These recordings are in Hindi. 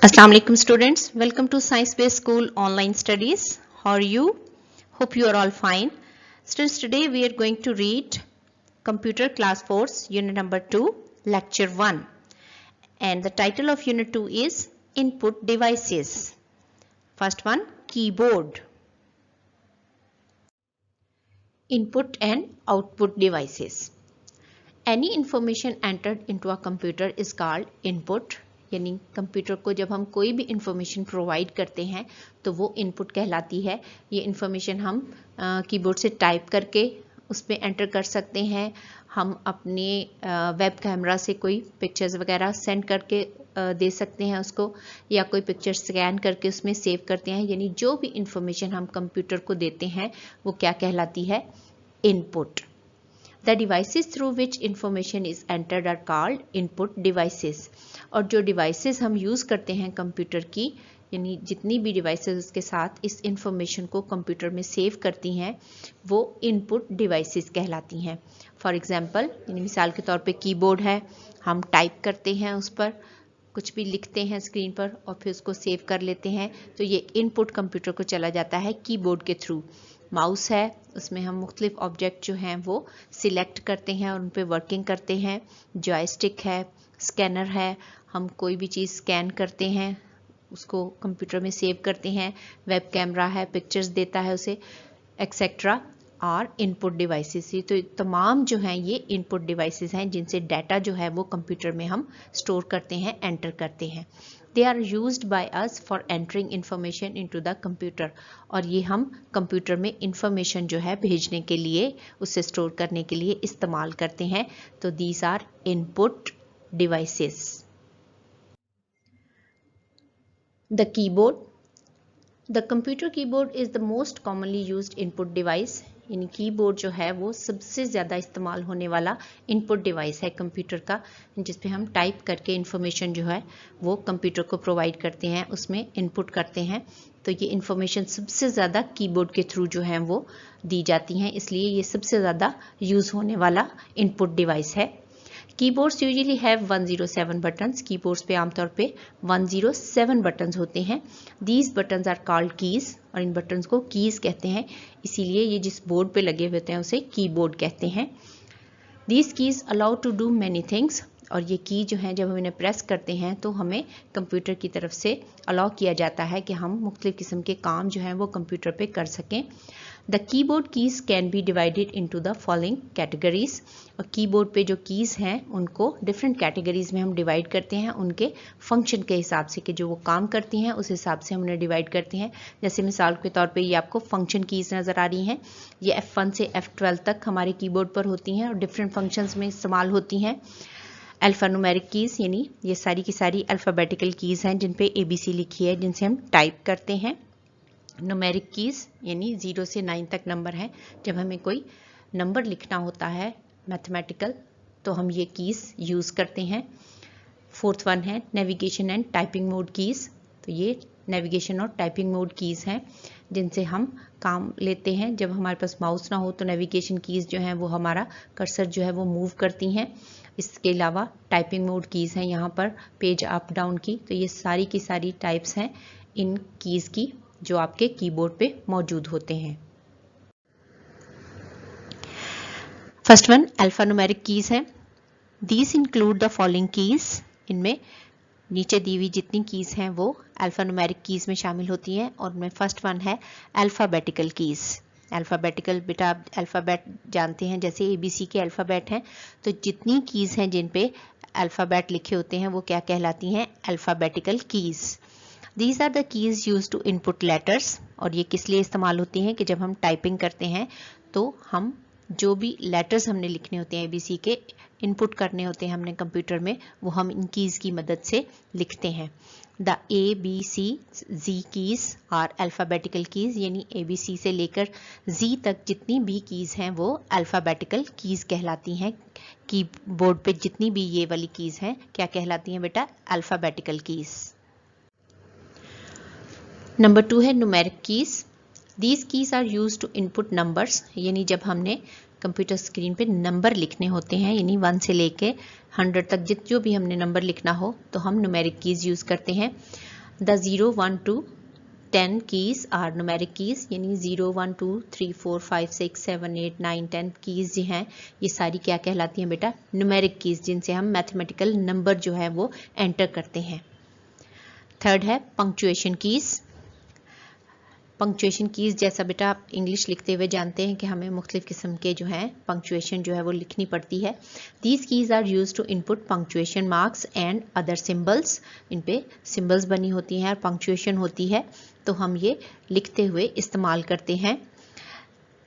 Assalamu alaikum students, welcome to Science Based School online studies. How are you? Hope you are all fine. Students, today we are going to read Computer Class 4's Unit number 2, Lecture 1. And the title of Unit 2 is Input Devices. First one, Keyboard. Input and Output Devices. Any information entered into a computer is called input. यानी कंप्यूटर को जब हम कोई भी इंफॉर्मेशन प्रोवाइड करते हैं तो वो इनपुट कहलाती है। ये इंफॉर्मेशन हम कीबोर्ड से टाइप करके उसमें एंटर कर सकते हैं। हम अपने वेब कैमरा से कोई पिक्चर्स वगैरह सेंड करके दे सकते हैं उसको, या कोई पिक्चर स्कैन करके उसमें सेव करते हैं। यानी जो भी इंफॉर्मेशन हम कंप्यूटर को देते हैं वो क्या कहलाती है? Input. The devices through which information is entered are called input devices. और जो devices हम यूज़ करते हैं कंप्यूटर की, यानी जितनी भी devices उसके साथ इस information को कंप्यूटर में सेव करती हैं वो input devices कहलाती हैं। For example, यानी मिसाल के तौर पे कीबोर्ड है, हम टाइप करते हैं उस पर, कुछ भी लिखते हैं स्क्रीन पर और फिर उसको सेव कर लेते हैं, तो ये इनपुट कंप्यूटर को चला जाता है कीबोर्ड के थ्रू। माउस है, उसमें हम मुख्तलिफ ऑब्जेक्ट जो हैं वो सिलेक्ट करते हैं और उन पर वर्किंग करते हैं। जॉयस्टिक है, स्कैनर है, हम कोई भी चीज़ स्कैन करते हैं उसको कंप्यूटर में सेव करते हैं। वेब कैमरा है, पिक्चर्स देता है उसे, एक्सेट्रा और इनपुट डिवाइसेस। तो तमाम जो हैं ये इनपुट डिवाइसेस हैं जिनसे डाटा जो है वो कंप्यूटर में हम स्टोर करते हैं, एंटर करते हैं। They are used by us for entering information into the computer. और ये हम कंप्यूटर में इंफॉर्मेशन जो है भेजने के लिए, उसे स्टोर करने के लिए इस्तेमाल करते हैं। तो these are input devices. The keyboard. The computer keyboard is the most commonly used input device. यानी कीबोर्ड जो है वो सबसे ज़्यादा इस्तेमाल होने वाला इनपुट डिवाइस है कंप्यूटर का, जिस पे हम टाइप करके इंफॉर्मेशन जो है वो कंप्यूटर को प्रोवाइड करते हैं, उसमें इनपुट करते हैं। तो ये इंफॉर्मेशन सबसे ज़्यादा कीबोर्ड के थ्रू जो है वो दी जाती हैं, इसलिए ये सबसे ज़्यादा यूज़ होने वाला इनपुट डिवाइस है। Keyboards usually have 107 buttons. Keyboards पे आमतौर पे 107 बटन्स होते हैं। These buttons are called keys, और इन बटन्स को कीज़ कहते हैं, इसीलिए ये जिस बोर्ड पे लगे हुए होते हैं उसे कीबोर्ड कहते हैं। These keys allow to do many things, और ये की जो हैं जब हम इन्हें प्रेस करते हैं तो हमें कंप्यूटर की तरफ से अलाउ किया जाता है कि हम मुख्तलिफ किस्म के काम जो हैं वो कंप्यूटर पे कर सकें। The keyboard keys can be divided into the following categories. और कीबोर्ड पे जो कीज़ हैं उनको डिफरेंट कैटेगरीज में हम डिवाइड करते हैं, उनके फंक्शन के हिसाब से कि जो वो काम करती हैं उस हिसाब से हम उन्हें डिवाइड करते हैं। जैसे मिसाल के तौर पे ये आपको फंक्शन कीज़ नज़र आ रही हैं। ये F1 से F12 तक हमारे कीबोर्ड पर होती हैं और डिफरेंट फंक्शंस में इस्तेमाल होती हैं। अल्फ़ान्यूमेरिक कीज़, यानी ये सारी की सारी अल्फ़ाबेटिकल कीज़ हैं जिन पे ABC लिखी है, जिनसे हम टाइप करते हैं। न्यूमेरिक कीज़ यानी 0 से 9 तक नंबर हैं, जब हमें कोई नंबर लिखना होता है मैथमेटिकल तो हम ये कीज़ यूज़ करते हैं। फोर्थ वन है navigation and typing mode keys. तो ये नेविगेशन और टाइपिंग मोड कीज़ हैं जिनसे हम काम लेते हैं। जब हमारे पास माउस ना हो तो नेविगेशन कीज़ जो हैं वो हमारा कर्सर जो है वो मूव करती हैं। इसके अलावा टाइपिंग मोड कीज़ हैं यहाँ पर पेज अप डाउन की। तो ये सारी की सारी टाइप्स हैं इन कीज़ की जो आपके कीबोर्ड पे मौजूद होते हैं। फर्स्ट वन अल्फ़ान्यूमेरिक कीज़ हैं। These include the following keys. इनमें नीचे दी हुई जितनी कीज़ हैं वो अल्फ़ान्यूमेरिक कीज़ में शामिल होती हैं, और उनमें फर्स्ट वन है अल्फ़ाबेटिकल कीज़। अल्फ़ाबेटिकल, बेटा आप अल्फ़ाबेट जानते हैं, जैसे ABC के अल्फ़ाबेट हैं, तो जितनी कीज़ हैं जिन पे अल्फ़ाबेट लिखे होते हैं वो क्या कहलाती हैं? Alphabetical keys. These are the keys used to input letters, और ये किस लिए इस्तेमाल होती हैं कि जब हम टाइपिंग करते हैं तो हम जो भी लेटर्स हमने लिखने होते हैं ABC के, इनपुट करने होते हैं हमने कंप्यूटर में, वो हम इन कीज़ की मदद से लिखते हैं। द ABCZ कीज़ और अल्फ़ाबेटिकल कीज़, यानी ABC से लेकर Z तक जितनी भी कीज़ हैं वो अल्फ़ाबेटिकल कीज़ कहलाती हैं। कीबोर्ड पे जितनी भी ये वाली कीज़ हैं क्या कहलाती हैं बेटा? Alphabetical keys. नंबर 2 है numeric keys. These keys are use to input numbers, यानी जब हमने कंप्यूटर स्क्रीन पे नंबर लिखने होते हैं, यानी 1 से लेके 100 तक जो भी हमने नंबर लिखना हो तो हम न्यूमेरिक कीज़ यूज़ करते हैं। The 0, 1 to 10 keys are numeric keys, यानी 0, 1, 2, 3, 4, 5, 6, 7, 8, 9, 10 कीज जो हैं ये सारी क्या कहलाती हैं बेटा? न्यूमेरिक कीज, जिनसे हम मैथमेटिकल नंबर जो है वो एंटर करते हैं। थर्ड है पंक्चुएशन कीज। पंक्चुएशन कीज जैसा बेटा आप इंग्लिश लिखते हुए जानते हैं कि हमें मुख्तलिफ किस्म के जो हैं पंक्चुएशन जो है वो लिखनी पड़ती है। These keys are use to input punctuation marks and other symbols. इन पे सिंबल्स बनी होती हैं और पंक्चुएशन होती है, तो हम ये लिखते हुए इस्तेमाल करते हैं।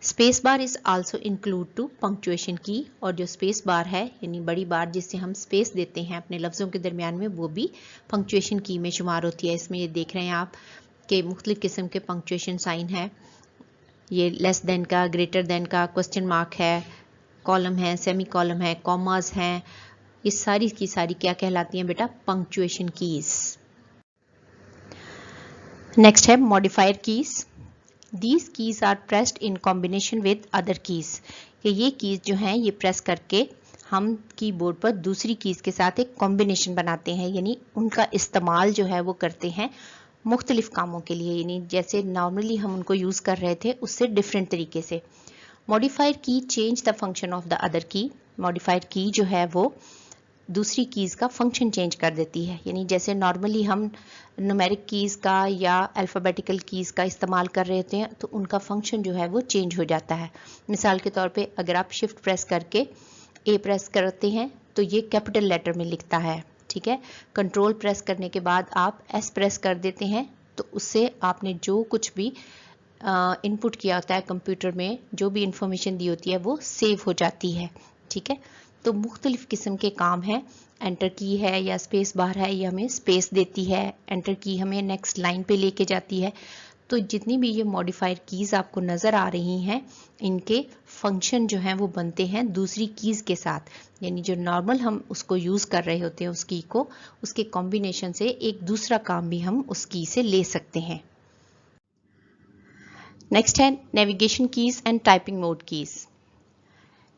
Space bar is also include to punctuation की, और जो स्पेस बार है यानी बड़ी बार जिससे हम स्पेस देते हैं अपने लफ्ज़ों के दरमियान में, वो भी पंक्चुएशन की में शुमार होती है। इसमें ये देख रहे हैं आप कि मुख्तलिफ किस्म के पंक्चुएशन साइन है, ये लेस देन का, ग्रेटर देन का, क्वेश्चन मार्क है, कॉलम है, सेमी कॉलम है, कॉमास हैं, ये सारी की सारी क्या कहलाती हैं बेटा? Punctuation keys. नेक्स्ट है modifier keys. These keys are pressed in combination with other keys, कि ये कीज जो हैं ये प्रेस करके हम कीबोर्ड पर दूसरी कीज के साथ एक कॉम्बिनेशन बनाते हैं, यानी उनका इस्तेमाल जो है वो करते हैं मुख्तलिफ कामों के लिए, यानी जैसे नॉर्मली हम उनको यूज़ कर रहे थे उससे डिफरेंट तरीके से। मॉडिफायर की change the function of the other की। मॉडिफायर की जो है वो दूसरी कीज़ का फंक्शन चेंज कर देती है, यानी जैसे नॉर्मली हम न्यूमेरिक कीज़ का या अल्फ़ाबेटिकल कीज़ का इस्तेमाल कर रहे होते हैं तो उनका फंक्शन जो है वो चेंज हो जाता है। मिसाल के तौर पे अगर आप शिफ्ट प्रेस करके ए प्रेस करते हैं तो ये कैपिटल लेटर में लिखता है, ठीक है। कंट्रोल प्रेस करने के बाद आप एस प्रेस कर देते हैं तो उससे आपने जो कुछ भी इनपुट किया होता है कंप्यूटर में, जो भी इंफॉर्मेशन दी होती है वो सेव हो जाती है, ठीक है। तो मुख्तलिफ किस्म के काम हैं। एंटर की है या स्पेस बार है, ये हमें स्पेस देती है, एंटर की हमें नेक्स्ट लाइन पे लेके जाती है। तो जितनी भी ये मॉडिफायर कीज़ आपको नज़र आ रही हैं, इनके फंक्शन जो हैं वो बनते हैं दूसरी कीज़ के साथ, यानी जो नॉर्मल हम उसको यूज़ कर रहे होते हैं उस की को, उसके कॉम्बिनेशन से एक दूसरा काम भी हम उस की से ले सकते हैं। नेक्स्ट है navigation keys and typing mode keys.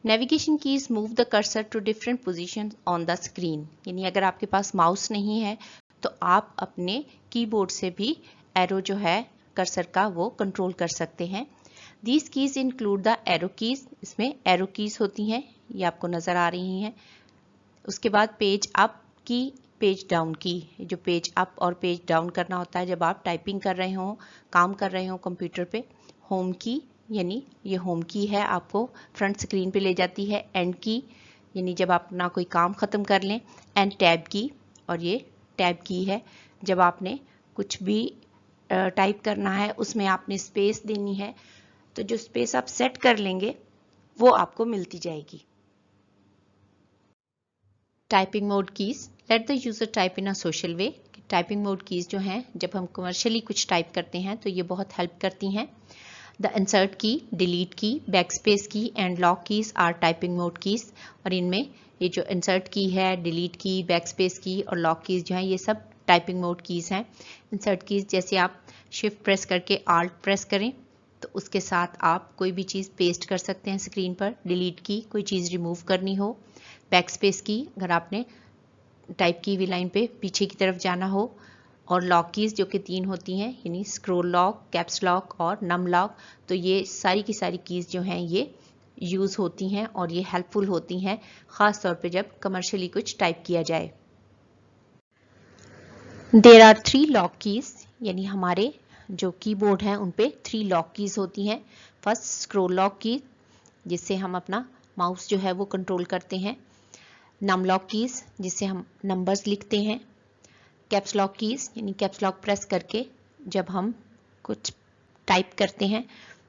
Navigation keys move the cursor to different position on the screen, यानी अगर आपके पास माउस नहीं है तो आप अपने कीबोर्ड से भी एरो जो है कर्सर का वो कंट्रोल कर सकते हैं। These keys include the arrow keys, इसमें एरो कीज होती हैं, ये आपको नज़र आ रही हैं। उसके बाद पेज अप की, पेज डाउन की, जो पेज अप और पेज डाउन करना होता है जब आप टाइपिंग कर रहे हो, काम कर रहे हो कंप्यूटर पे। होम की, यानी ये होम की है, आपको फ्रंट स्क्रीन पे ले जाती है। एंड की, यानी जब आप अपना कोई काम ख़त्म कर लें। एंड टैब की, और ये टैब की है जब आपने कुछ भी टाइप करना है उसमें आपने स्पेस देनी है, तो जो स्पेस आप सेट कर लेंगे वो आपको मिलती जाएगी। Typing mode keys, let the user type in a social way. Typing mode keys जो हैं जब हम कमर्शियली कुछ टाइप करते हैं तो ये बहुत हेल्प करती हैं। The insert key, delete key, backspace key and lock keys are typing mode keys, और इनमें ये जो इंसर्ट की है, डिलीट की, बैकस्पेस की और लॉक कीज जो हैं ये सब टाइपिंग मोड कीज हैं। इंसर्ट कीज जैसे आप शिफ्ट प्रेस करके आल्ट प्रेस करें तो उसके साथ आप कोई भी चीज़ पेस्ट कर सकते हैं स्क्रीन पर। डिलीट की, कोई चीज़ रिमूव करनी हो। बैकस्पेस की, अगर आपने टाइप की हुई लाइन पे पीछे की तरफ जाना हो। और लॉक कीज़ जो कि 3 होती हैं, यानी स्क्रॉल लॉक, कैप्स लॉक और नम लॉक। तो ये सारी की सारी कीज़ जो हैं ये यूज़ होती हैं और ये हेल्पफुल होती हैं, ख़ास तौर पे जब कमर्शियली कुछ टाइप किया जाए। देयर आर 3 लॉक कीज़, यानी हमारे जो कीबोर्ड हैं उन पे 3 लॉक कीज़ होती हैं। फर्स्ट स्क्रॉल लॉक की, जिससे हम अपना माउस जो है वो कंट्रोल करते हैं। नम लॉक कीज़, जिससे हम नंबर्स लिखते हैं। कैप्स लॉक कीज़, यानी कैप्स लॉक प्रेस करके जब हम कुछ टाइप करते हैं,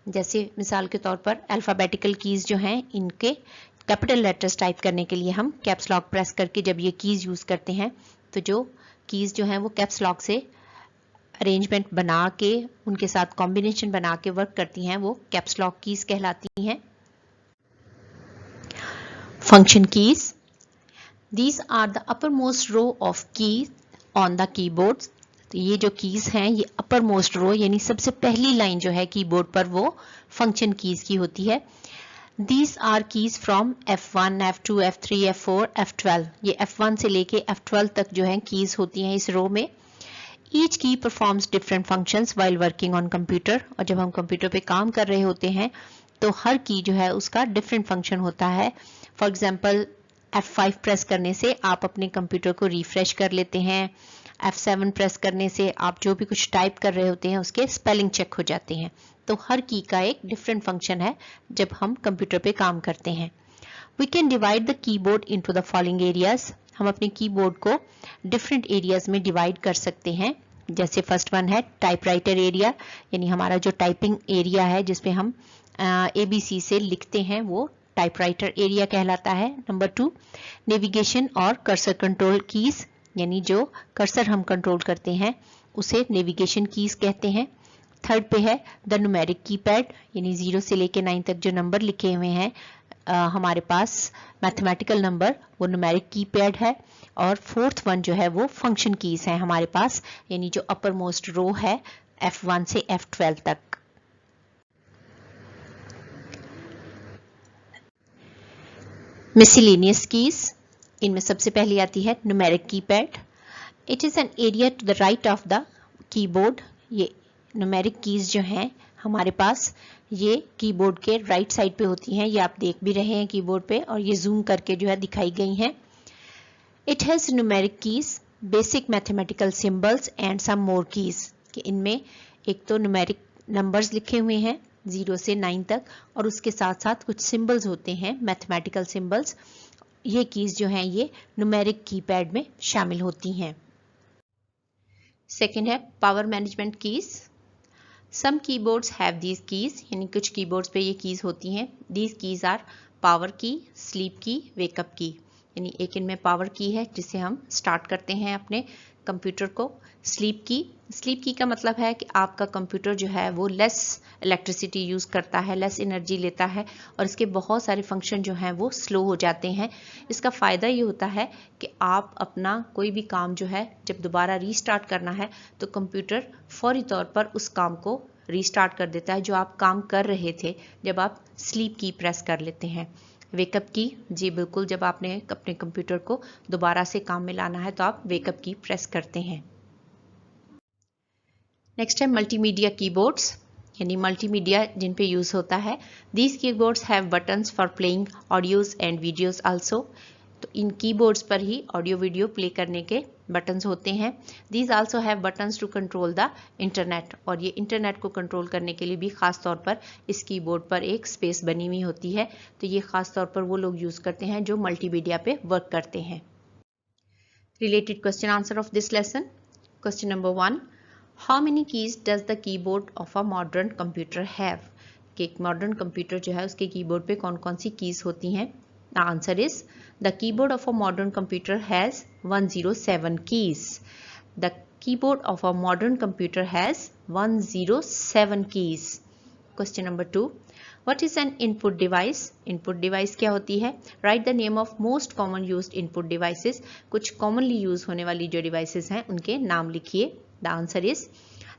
जैसे मिसाल के तौर पर अल्फ़ाबेटिकल कीज़ जो हैं इनके कैपिटल लेटर्स टाइप करने के लिए हम कैप्स लॉक प्रेस करके जब ये कीज़ यूज़ करते हैं तो जो कीज़ जो हैं वो कैप्स लॉक से अरेंजमेंट बना के, उनके साथ कॉम्बिनेशन बना के वर्क करती हैं, वो कैप्स लॉक कीज़ कहलाती हैं। Function keys, these are the upper most row of keys on the keyboard. तो ये जो कीज हैं ये अपर मोस्ट रो, यानी सबसे पहली लाइन जो है कीबोर्ड पर वो फंक्शन कीज की होती है। These are keys from F1, F2, F3, F4, F12। ये F1 से लेके F12 तक जो है कीज होती हैं इस रो में। ईच की performs different functions while working on computer, और जब हम कंप्यूटर पे काम कर रहे होते हैं तो हर की जो है उसका डिफरेंट फंक्शन होता है। फॉर एग्जांपल F5 प्रेस करने से आप अपने कंप्यूटर को रिफ्रेश कर लेते हैं, F7 प्रेस करने से आप जो भी कुछ टाइप कर रहे होते हैं उसके स्पेलिंग चेक हो जाते हैं। तो हर की का एक डिफरेंट फंक्शन है जब हम कंप्यूटर पे काम करते हैं। We can divide the keyboard into the following areas. हम अपने कीबोर्ड को डिफरेंट एरियाज में डिवाइड कर सकते हैं। जैसे फर्स्ट वन है टाइपराइटर एरिया, यानी हमारा जो टाइपिंग एरिया है जिसपे हम ABC से लिखते हैं वो टाइपराइटर एरिया कहलाता है। नंबर 2 नेविगेशन और कर्सर कंट्रोल कीज, यानी जो कर्सर हम कंट्रोल करते हैं उसे नेविगेशन कीज कहते हैं। थर्ड पे है द न्यूमेरिक कीपैड, यानी 0 से लेके 9 तक जो नंबर लिखे हुए हैं हमारे पास मैथमेटिकल नंबर, वो न्यूमेरिक कीपैड है। और फोर्थ वन जो है वो फंक्शन कीज है हमारे पास, यानी जो अपर मोस्ट रो है F1 से F12 तक। मिसलेनियस कीज, इनमें सबसे पहली आती है numeric keypad. It is an area to the right of the keyboard. ये न्यूमेरिक कीज जो हैं हमारे पास ये कीबोर्ड के राइट साइड पे होती हैं, ये आप देख भी रहे हैं कीबोर्ड पे, और ये जूम करके जो है दिखाई गई हैं। It has numeric keys, basic mathematical symbols and some more keys, कि इनमें एक तो न्यूमेरिक नंबर्स लिखे हुए हैं 0 से 9 तक, और उसके साथ साथ कुछ सिंबल्स होते हैं मैथमेटिकल सिंबल्स। ये कीज जो हैं ये न्यूमेरिक कीपैड में शामिल होती हैं। सेकेंड है power management keys. Some keyboards have these keys, यानी कुछ कीबोर्ड्स पे ये कीज होती हैं। These keys are पावर की, स्लीप की, वेकअप की, यानी एक इनमें पावर की है जिससे हम स्टार्ट करते हैं अपने कंप्यूटर को। स्लीप की का मतलब है कि आपका कंप्यूटर जो है वो लेस इलेक्ट्रिसिटी यूज़ करता है, लेस एनर्जी लेता है, और इसके बहुत सारे फंक्शन जो हैं वो स्लो हो जाते हैं। इसका फ़ायदा ये होता है कि आप अपना कोई भी काम जो है जब दोबारा रीस्टार्ट करना है तो कंप्यूटर फौरी तौर पर उस काम को रीस्टार्ट कर देता है जो आप काम कर रहे थे जब आप स्लीप की प्रेस कर लेते हैं। वेकअप की, जी बिल्कुल, जब आपने अपने कंप्यूटर को दोबारा से काम में लाना है तो आप वेकअप की प्रेस करते हैं। नेक्स्ट है मल्टीमीडिया कीबोर्ड्स, यानी मल्टीमीडिया जिन पे यूज़ होता है। These keyboards have buttons for playing audios and videos also, तो इन कीबोर्ड्स पर ही ऑडियो वीडियो प्ले करने के बटन्स होते हैं। These also have buttons to control the internet, और ये इंटरनेट को कंट्रोल करने के लिए भी ख़ास तौर पर इस कीबोर्ड पर एक स्पेस बनी हुई होती है, तो ये ख़ास तौर पर वो लोग यूज़ करते हैं जो मल्टीमीडिया पे वर्क करते हैं। Related question answer of this lesson. Question number 1, how many keys does the keyboard of a modern computer have, कि एक मॉडर्न कंप्यूटर जो है उसके कीबोर्ड पे कौन कौन सी कीज होती हैं। The answer is the keyboard of a modern computer has 107 keys. The keyboard of a modern computer has 107 keys. Question number 2, what is an input device? Input device क्या होती है? Write the name of most common used input devices. कुछ commonly use होने वाली जो devices हैं उनके नाम लिखिए। The answer is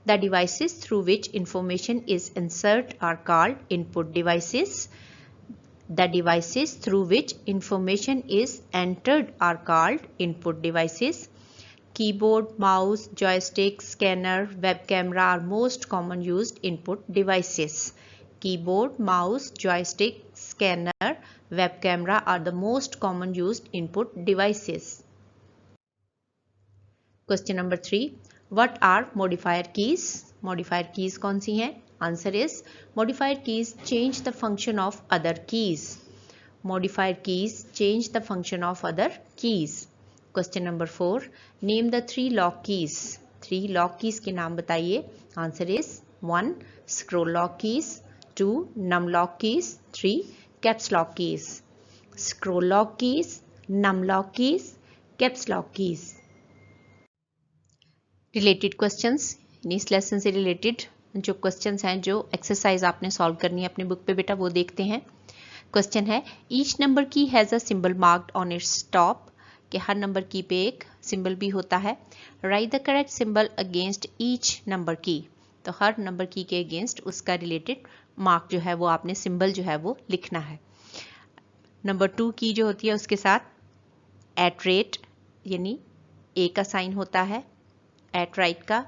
the devices through which information is inserted are called input devices. The devices through which information is entered are called input devices. Keyboard, mouse, joystick, scanner, web camera are most common used input devices. Keyboard, mouse, joystick, scanner, web camera are the most common used input devices. Question number 3, what are modifier keys? Modifier keys कौन सी हैं? Answer is modifier keys change the function of other keys. Modifier keys change the function of other keys. Question number 4, name the 3 lock keys. 3 lock keys के नाम बताइए। Answer is 1 scroll lock keys, 2 num lock keys, 3 caps lock keys. Scroll lock keys, num lock keys, caps lock keys. Related questions, इस लेसन से रिलेटेड जो क्वेश्चंस हैं जो एक्सरसाइज आपने सॉल्व करनी है अपने बुक पे बेटा वो देखते हैं। क्वेश्चन है ईच नंबर की has a symbol marked on its top, कि हर नंबर की पे एक सिंबल भी होता है। Right the correct symbol against each number की, तो हर नंबर की के अगेंस्ट उसका रिलेटेड मार्क जो है वो आपने सिंबल जो है वो लिखना है। नंबर 2 की जो होती है उसके साथ @ यानी ए का साइन होता है। @write का।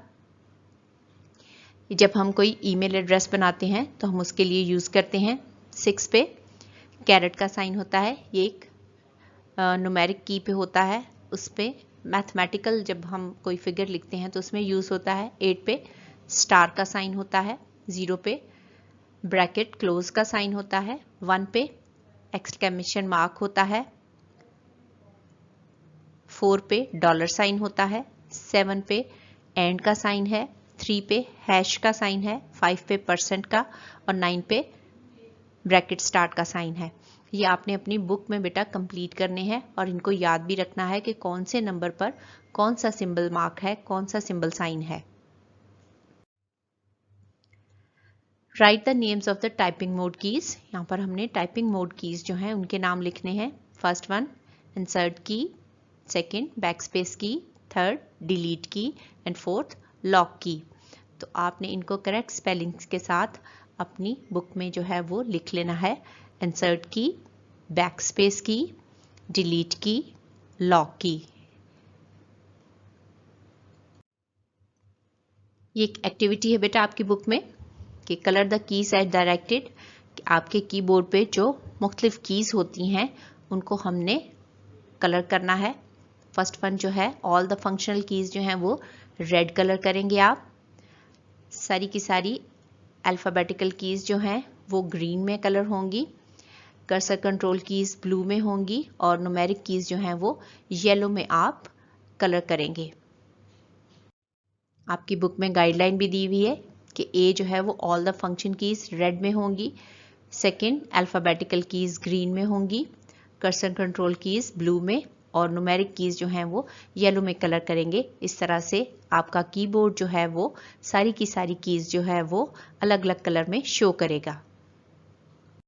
जब हम कोई ईमेल एड्रेस बनाते हैं तो हम उसके लिए यूज़ करते हैं। 6 पे कैरेट का साइन होता है, ये एक न्यूमेरिक की पे होता है, उस पे मैथमेटिकल जब हम कोई फिगर लिखते हैं तो उसमें यूज़ होता है। 8 पे स्टार का साइन होता है, 0 पे ब्रैकेट क्लोज का साइन होता है, 1 पे एक्सक्लेमेशन मार्क होता है, 4 पे डॉलर साइन होता है, 7 पे एंड का साइन है, 3 पे हैश का साइन है, 5 पे % का और 9 पे ब्रैकेट स्टार्ट का साइन है। ये आपने अपनी बुक में बेटा कंप्लीट करने हैं और इनको याद भी रखना है कि कौन से नंबर पर कौन सा सिंबल मार्क है, कौन सा सिंबल साइन है। Right the names of the typing mode keys. यहाँ पर हमने टाइपिंग मोड कीज जो हैं उनके नाम लिखने हैं। फर्स्ट वन इंसर्ट की, सेकेंड बैकस्पेस की, थर्ड डिलीट की एंड फोर्थ लॉक की। तो आपने इनको करेक्ट स्पेलिंग्स के साथ अपनी बुक में जो है वो लिख लेना है। इंसर्ट की, बैकस्पेस की, डिलीट की, लॉक की। ये एक एक्टिविटी है बेटा आपकी बुक में कि colour the keys as directed. आपके कीबोर्ड पे जो मुख्तलिफ कीज होती हैं उनको हमने कलर करना है। फर्स्ट वन जो है ऑल द फंक्शनल कीज जो हैं वो रेड कलर करेंगे आप। सारी की सारी अल्फ़ाबेटिकल कीज जो हैं वो ग्रीन में कलर होंगी। कर्सर कंट्रोल कीज ब्लू में होंगी और न्यूमेरिक कीज जो हैं वो येलो में आप कलर करेंगे। आपकी बुक में गाइडलाइन भी दी हुई है कि ए जो है वो all the function keys red में होंगी, सेकंड अल्फ़ाबेटिकल कीज ग्रीन में होंगी, कर्सर कंट्रोल कीज ब्लू में और न्यूमेरिक कीज जो हैं वो येलो में कलर करेंगे। इस तरह से आपका कीबोर्ड जो है वो सारी की सारी कीज जो है वो अलग अलग कलर में शो करेगा।